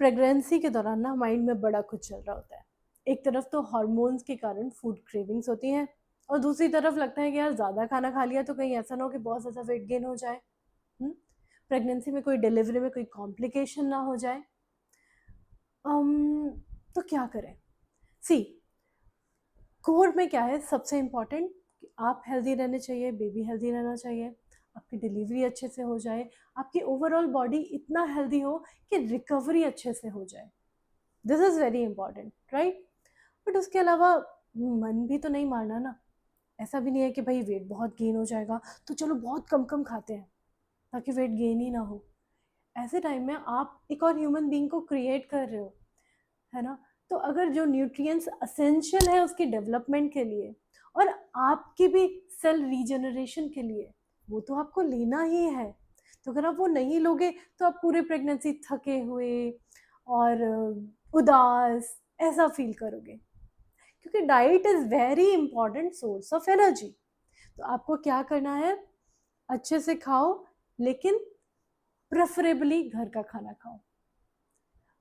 Pregnancy के दौरान ना माइंड में बड़ा कुछ चल रहा होता है। एक तरफ तो हार्मोन्स के कारण फूड क्रेविंग्स होती हैं और दूसरी तरफ लगता है कि यार ज़्यादा खाना खा लिया तो कहीं ऐसा ना हो कि बहुत ज़्यादा वेट गेन हो जाए। प्रेगनेंसी में कोई डिलीवरी में कोई कॉम्प्लिकेशन ना हो जाए। अम, तो क्या करें? सी, कोर में क्या है सबसे इम्पोर्टेंट कि आप हेल्दी रहने चाहिए, बेबी हेल्दी रहना चाहिए, आपकी डिलीवरी अच्छे से हो जाए, आपकी ओवरऑल बॉडी इतना हेल्दी हो कि रिकवरी अच्छे से हो जाए। This is very important, right? But उसके अलावा मन भी तो नहीं मारना ना। ऐसा भी नहीं है कि भाई वेट बहुत गेन हो जाएगा तो चलो बहुत कम कम खाते हैं ताकि वेट गेन ही ना हो। ऐसे टाइम में आप एक और ह्यूमन बीइंग को क्रिएट कर रहे हो, है ना? तो अगर जो न्यूट्रिएंट्स असेंशियल है उसकी डेवलपमेंट के लिए और आपकी भी सेल रीजनरेशन के लिए, वो तो आपको लेना ही है। तो अगर आप वो नहीं लोगे तो आप पूरे प्रेगनेंसी थके हुए और उदास ऐसा फील करोगे, क्योंकि diet is very important source of energy. तो आपको क्या करना है? अच्छे से खाओ, लेकिन प्रेफरेबली घर का खाना खाओ,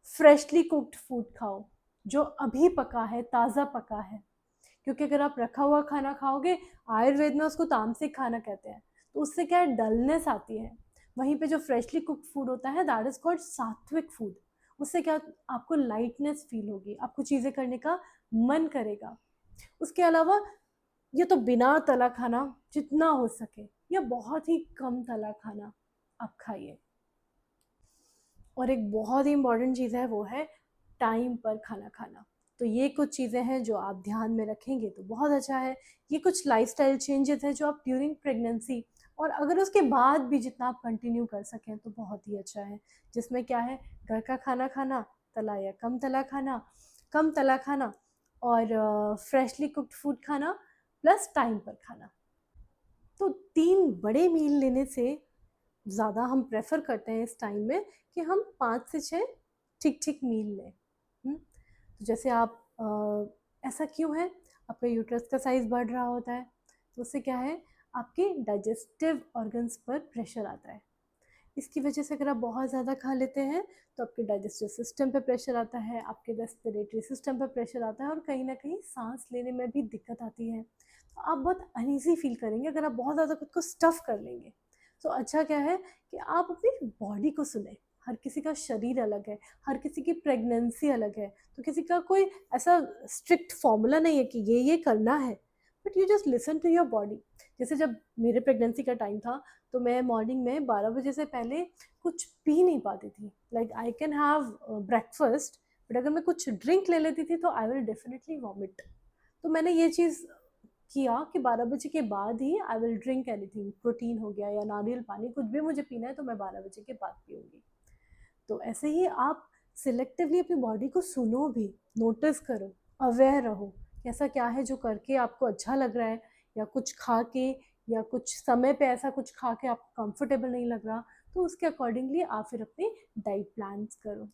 फ्रेशली कुक्ड फूड खाओ, जो अभी पका है, ताज़ा पका है। क्योंकि अगर आप रखा हुआ खाना खाओगे, आयुर्वेद में उसको तामसिक खाना कहते हैं, तो उससे क्या है, डलनेस आती है। वहीं पे जो फ्रेशली कुक्ड फूड होता है, दैट इज कॉल्ड सात्विक फूड। उससे क्या, आपको लाइटनेस फील होगी, आपको चीज़ें करने का मन करेगा। उसके अलावा ये तो बिना तला खाना जितना हो सके, या बहुत ही कम तला खाना आप खाइए। और एक बहुत ही इम्पॉर्टेंट चीज़ है, वो है टाइम पर खाना खाना। तो ये कुछ चीज़ें हैं जो आप ध्यान में रखेंगे तो बहुत अच्छा है। ये कुछ लाइफस्टाइल चेंजेस हैं जो आप ड्यूरिंग प्रेगनेंसी और अगर उसके बाद भी जितना आप कंटिन्यू कर सकें तो बहुत ही अच्छा है। जिसमें क्या है, घर का खाना खाना, तला या कम तला खाना और फ्रेशली कुक्ड फूड खाना, प्लस टाइम पर खाना। तो 3 बड़े मील लेने से ज़्यादा हम प्रेफर करते हैं इस टाइम में कि हम 5 से 6 ठीक-ठीक मील लें। तो जैसे आप ऐसा क्यों है? आपका यूट्रस का साइज़ बढ़ रहा होता है, तो उससे क्या है, आपके डाइजेस्टिव ऑर्गन्स पर प्रेशर आता है। इसकी वजह से अगर आप बहुत ज़्यादा खा लेते हैं तो आपके डाइजेस्टिव सिस्टम पे प्रेशर आता है, आपके रेस्पिरेटरी सिस्टम पे प्रेशर आता है और कहीं न कहीं साँस लेने में भी दिक्कत आती है। तो आप बहुत अनईज़ी फ़ील करेंगे अगर आप बहुत ज़्यादा खुद को स्टफ़ कर लेंगे। तो अच्छा क्या है कि आप अपनी बॉडी को सुनें। हर किसी का शरीर अलग है, हर किसी की प्रेगनेंसी अलग है, तो किसी का कोई ऐसा स्ट्रिक्ट फ़ॉर्मूला नहीं है कि ये करना है, but you just listen to your body. जैसे जब मेरे प्रेगनेंसी का टाइम था, तो मैं मॉर्निंग में 12 बजे से पहले कुछ पी नहीं पाती थी। Like I can have breakfast, but अगर मैं कुछ ड्रिंक ले लेती थी तो आई विल डेफिनेटली वॉमिट। तो मैंने ये चीज़ किया कि 12 बजे के बाद ही I will drink anything, protein हो गया या नारियल पानी, कुछ भी मुझे पीना है तो मैं 12 बजे के बाद पीऊँगी। तो ऐसे ही आप सिलेक्टिवली अपनी बॉडी को सुनो भी, नोटिस करो, अवेयर रहो कि ऐसा क्या है जो करके आपको अच्छा लग रहा है, या कुछ खा के या कुछ समय पे ऐसा कुछ खा के आपको कंफर्टेबल नहीं लग रहा, तो उसके अकॉर्डिंगली आप फिर अपनी डाइट प्लान्स करो।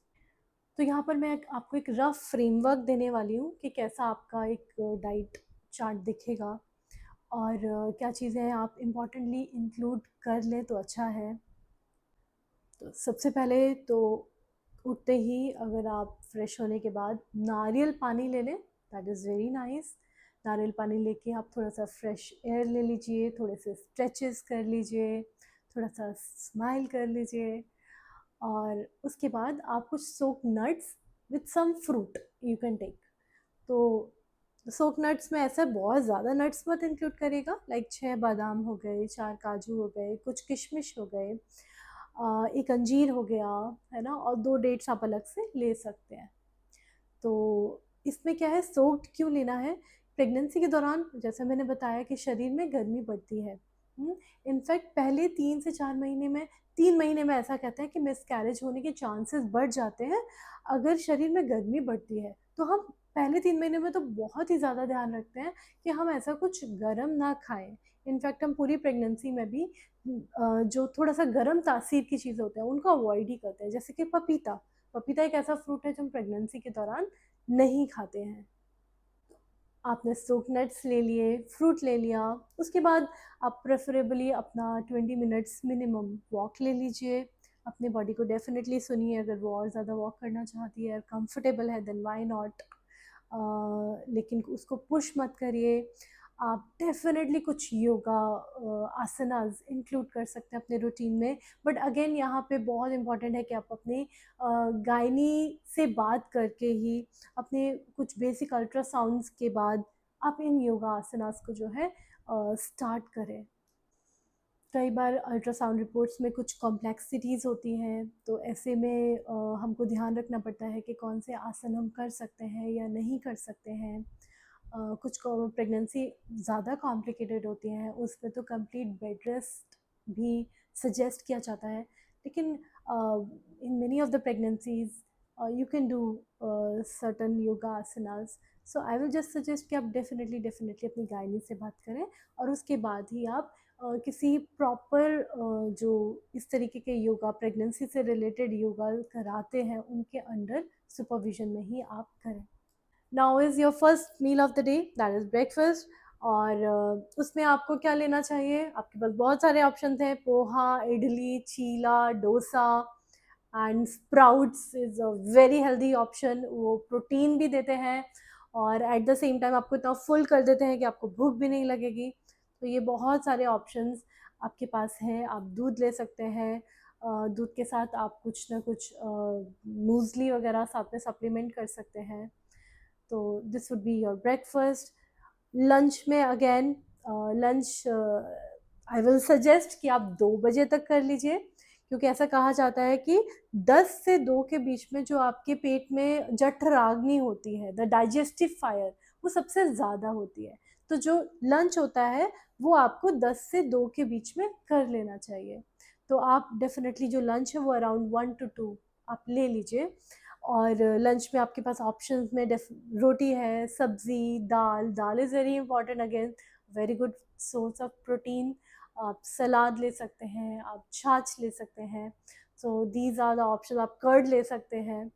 तो यहाँ पर मैं आपको एक रफ फ्रेमवर्क देने वाली हूँ कि कैसा आपका एक डाइट चार्ट दिखेगा और क्या चीज़ें आप इम्पॉर्टेंटली इंक्लूड कर लें तो अच्छा है। तो सबसे पहले तो उठते ही अगर आप फ्रेश होने के बाद नारियल पानी ले लें, दैट इज़ वेरी नाइस। नारियल पानी लेके आप थोड़ा सा फ्रेश एयर ले लीजिए, थोड़े से स्ट्रेचेस कर लीजिए, थोड़ा सा स्माइल कर लीजिए और उसके बाद आप कुछ soak nuts with some fruit you can take. तो सोक नट्स में ऐसा बहुत ज़्यादा नट्स मत इंक्लूड करिएगा, लाइक 6 बादाम हो गए, 4 काजू हो गए, कुछ किशमिश हो गए, एक अंजीर हो गया, है ना? और 2 डेट्स आप अलग से ले सकते हैं। तो इसमें क्या है, सोक्ड क्यों लेना है? प्रेगनेंसी के दौरान जैसे मैंने बताया कि शरीर में गर्मी बढ़ती है। इनफैक्ट पहले 3 से 4 महीने में, 3 महीने में ऐसा कहते हैं कि मिसकैरेज होने के चांसेस बढ़ जाते हैं अगर शरीर में गर्मी बढ़ती है। तो हम पहले 3 महीने में तो बहुत ही ज़्यादा ध्यान रखते हैं कि हम ऐसा कुछ गरम ना खाएँ। इनफैक्ट हम पूरी प्रेगनेंसी में भी जो थोड़ा-सा गरम तासीर की चीज़ें होते हैं उनको अवॉइड ही करते हैं, जैसे कि पपीता। पपीता एक ऐसा फ्रूट है जो हम प्रेगनेंसी के दौरान नहीं खाते हैं। आपने सोक नट्स ले लिए, फ्रूट ले लिया, उसके बाद आप प्रेफ़रेबली अपना 20 मिनट्स मिनिमम वॉक ले लीजिए, अपने बॉडी को डेफिनेटली सुनिए, अगर वो और ज़्यादा वॉक करना चाहती है, कंफर्टेबल है, देन व्हाई नॉट। लेकिन उसको पुश मत करिए। आप डेफिनेटली कुछ योगा आसनास इंक्लूड कर सकते हैं अपने रूटीन में, बट अगेन यहाँ पे बहुत इंपॉर्टेंट है कि आप अपने गायनी से बात करके ही, अपने कुछ बेसिक अल्ट्रासाउंड्स के बाद आप इन योगा आसनास को जो है स्टार्ट करें। कई बार अल्ट्रासाउंड रिपोर्ट्स में कुछ कॉम्प्लेक्सिटीज़ होती हैं, तो ऐसे में हमको ध्यान रखना पड़ता है कि कौन से आसन हम कर सकते हैं या नहीं कर सकते हैं। कुछ प्रेगनेंसी ज़्यादा कॉम्प्लिकेटेड होती हैं, उसमें तो कंप्लीट बेड रेस्ट भी सजेस्ट किया जाता है, लेकिन in many of the pregnancies you can do certain yoga asanas. So I will just suggest कि आप डेफिनेटली अपनी गायनी से बात करें, और उसके बाद ही आप किसी प्रॉपर जो इस तरीके के योगा, प्रेगनेंसी से रिलेटेड योगा कराते हैं, उनके अंडर सुपरविजन में ही आप करें। Now is your first meal of the day, that is breakfast. और उसमें आपको क्या लेना चाहिए? आपके पास बहुत सारे ऑप्शन हैं, poha, idli, chilla, dosa, and sprouts is a very healthy option. वो प्रोटीन भी देते हैं और एट द सेम टाइम आपको इतना फुल कर देते हैं कि आपको भूख भी नहीं लगेगी। तो ये बहुत सारे ऑप्शंस आपके पास हैं। आप दूध ले सकते हैं, दूध के साथ आप कुछ ना कुछ मूसली वगैरह साथ में सप्लीमेंट कर सकते हैं। तो this would be your breakfast. Lunch में again, lunch I will suggest कि आप 2 बजे तक कर लीजिए, क्योंकि ऐसा कहा जाता है कि 10 से 2 के बीच में जो आपके पेट में जठराग्नि होती है, द डाइजेस्टिव फायर, वो सबसे ज़्यादा होती है। तो जो लंच होता है वो आपको 10 से 2 के बीच में कर लेना चाहिए। तो आप डेफिनेटली जो लंच है वो अराउंड 1 to 2 आप ले लीजिए। और लंच में आपके पास ऑप्शंस में रोटी है, सब्जी, दाल। Dal is very important, again very good source of protein. आप सलाद ले सकते हैं, आप छाछ ले सकते हैं। So these are the option. आप कर्ड ले सकते हैं।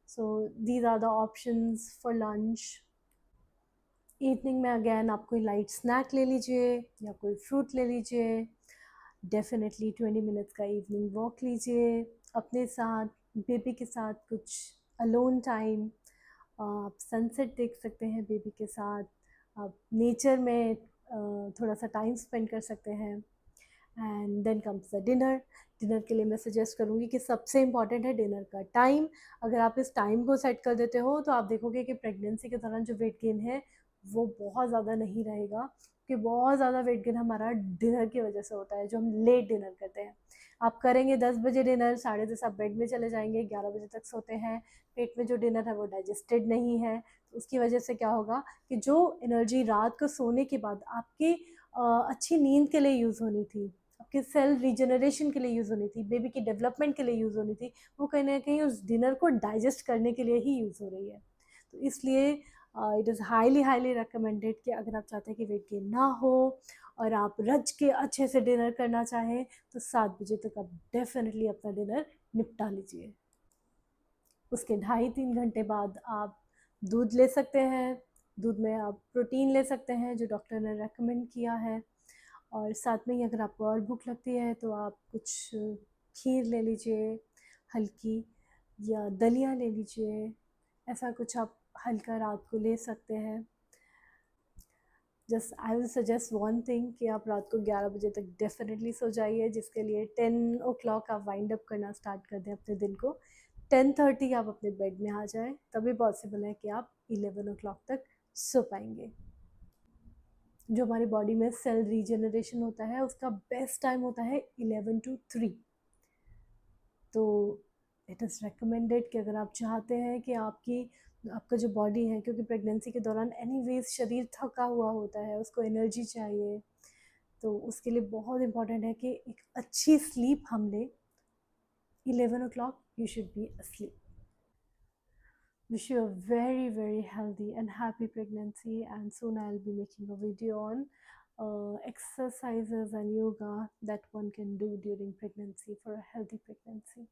So these are the options for lunch. Evening में अगेन आप कोई लाइट स्नैक ले लीजिए या कोई फ्रूट ले लीजिए। डेफिनेटली 20 मिनट्स का इवनिंग वॉक लीजिए अपने साथ, बेबी के साथ कुछ अलोन टाइम। आप सनसेट देख सकते हैं बेबी के साथ, आप नेचर में थोड़ा सा टाइम स्पेंड कर सकते हैं। And then comes the dinner. Dinner के लिए मैं सजेस्ट करूँगी कि सबसे इम्पॉर्टेंट है डिनर का टाइम। अगर आप इस टाइम को सेट कर देते हो तो आप देखोगे कि प्रेगनेंसी के दौरान जो वेट गेन है वो बहुत ज़्यादा नहीं रहेगा, कि बहुत ज़्यादा वेट गेन हमारा डिनर की वजह से होता है, जो हम लेट डिनर करते हैं। आप करेंगे 10 बजे डिनर, 10:30 आप बेड में चले जाएंगे, 11 बजे तक सोते हैं, पेट में जो डिनर है वो डाइजेस्टेड नहीं है। तो उसकी वजह से क्या होगा कि जो एनर्जी रात को सोने के बाद आपकी अच्छी नींद के लिए यूज़ होनी थी, आपके सेल रीजनरेशन के लिए यूज़ होनी थी, बेबी की डेवलपमेंट के लिए यूज़ होनी थी, वो कहीं ना कहीं उस डिनर को डाइजेस्ट करने के लिए ही यूज़ हो रही है। तो इसलिए it is highly highly recommended कि अगर आप चाहते हैं कि वेट गेन ना हो और आप रज के अच्छे से डिनर करना चाहें, तो 7 बजे तक आप डेफिनेटली अपना डिनर निपटा लीजिए। उसके 2.5-3 घंटे बाद आप दूध ले सकते हैं। दूध में आप प्रोटीन ले सकते हैं जो डॉक्टर ने रेकमेंड किया है। और साथ में ही अगर आपको और भूख लगती है तो आप कुछ खीर ले लीजिए हल्की, या दलिया ले लीजिए। ऐसा कुछ आप हल्का रात को ले सकते हैं। Just I will suggest one thing कि आप रात को 11 बजे तक डेफिनेटली सो जाइए, जिसके लिए 10 o'clock आप वाइंड अप करना स्टार्ट कर दें अपने दिन को। 10:30 आप अपने बेड में आ जाएं, तभी पॉसिबल है कि आप 11 o'clock तक सो पाएंगे। जो हमारी बॉडी में सेल रीजनरेशन होता है उसका बेस्ट टाइम होता है 11 to 3। तो इट इज़ रिकमेंडेड कि अगर आप चाहते हैं कि आपका जो बॉडी है, क्योंकि प्रेगनेंसी के दौरान एनीवेज शरीर थका हुआ होता है, उसको एनर्जी चाहिए, तो उसके लिए बहुत इम्पॉर्टेंट है कि एक अच्छी स्लीप हम लें। 11 o'clock you should be asleep. Wish you a very very healthy and happy pregnancy, and soon I'll be making a video on exercises and yoga that one can do during pregnancy for a healthy pregnancy.